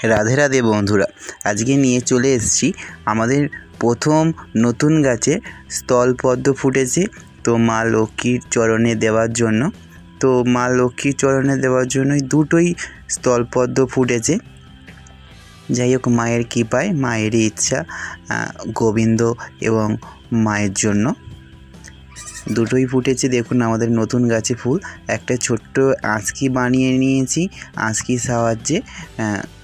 রাধে রাধে বন্ধুরা, আজকে নিয়ে চলে এসেছি আমাদের প্রথম নতুন গাছে স্থলপদ্ম ফুটেছে। তো মা লক্ষ্মীর চরণে দেওয়ার জন্য, তো মা লক্ষ্মীর চরণে দেওয়ার জন্যই দুটোই স্থলপদ্ম ফুটেছে। যাই হোক, মায়ের কৃপায়, মায়েরই ইচ্ছা, গোবিন্দ এবং মায়ের জন্য দুটোই ফুটেছে। দেখুন আমাদের নতুন গাছে ফুল। একটা ছোট্ট আঁচকি বানিয়ে নিয়েছি, আঁচকির সাহায্যে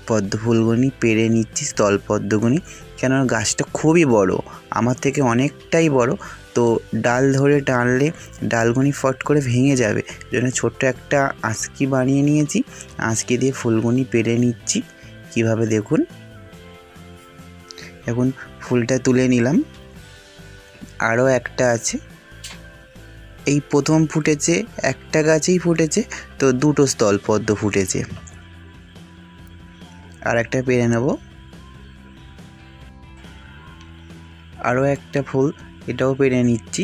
পদ্ম ফুলগুনি পেরে নিচ্ছি, স্থলপদ্মগুনি। কেননা গাছটা খুবই বড়, আমার থেকে অনেকটাই বড়। তো ডাল ধরে টানলে ডালগুনি ফট করে ভেঙে যাবে, জন্য ছোট্ট একটা আঁচকি বানিয়ে নিয়েছি। আঁচকি দিয়ে ফুলগুনি পেরে নিচ্ছি কিভাবে দেখুন। এখন ফুলটা তুলে নিলাম। আরও একটা আছে, এই প্রথম ফুটেছে, একটা গাছেই ফুটেছে, তো দুটো স্থলপদ্ম ফুটেছে। আর একটা পেরে নেব। আরও একটা ফুল, এটাও পেরে নিচ্ছি।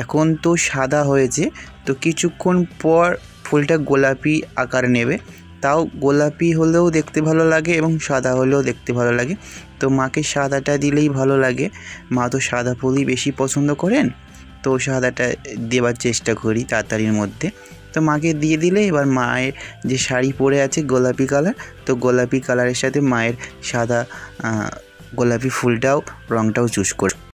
এখন তো সাদা হয়েছে, তো কিছুক্ষণ পর ফুলটা গোলাপি আকার নেবে। তাও গোলাপি হলেও দেখতে ভালো লাগে এবং সাদা হলেও দেখতে ভালো লাগে। তো মাকে সাদাটা দিলেই ভালো লাগে, মা তো সাদা ফুলই বেশি পছন্দ করেন। তো সাদাটা দেওয়ার চেষ্টা করি তাড়াতাড়ির মধ্যে। তো মাকে দিয়ে দিলে এবার মায়ের যে শাড়ি পরে আছে গোলাপি কালার, তো গোলাপি কালারের সাথে মায়ের সাদা গোলাপি ফুলটাও, রঙটাও চুজ করে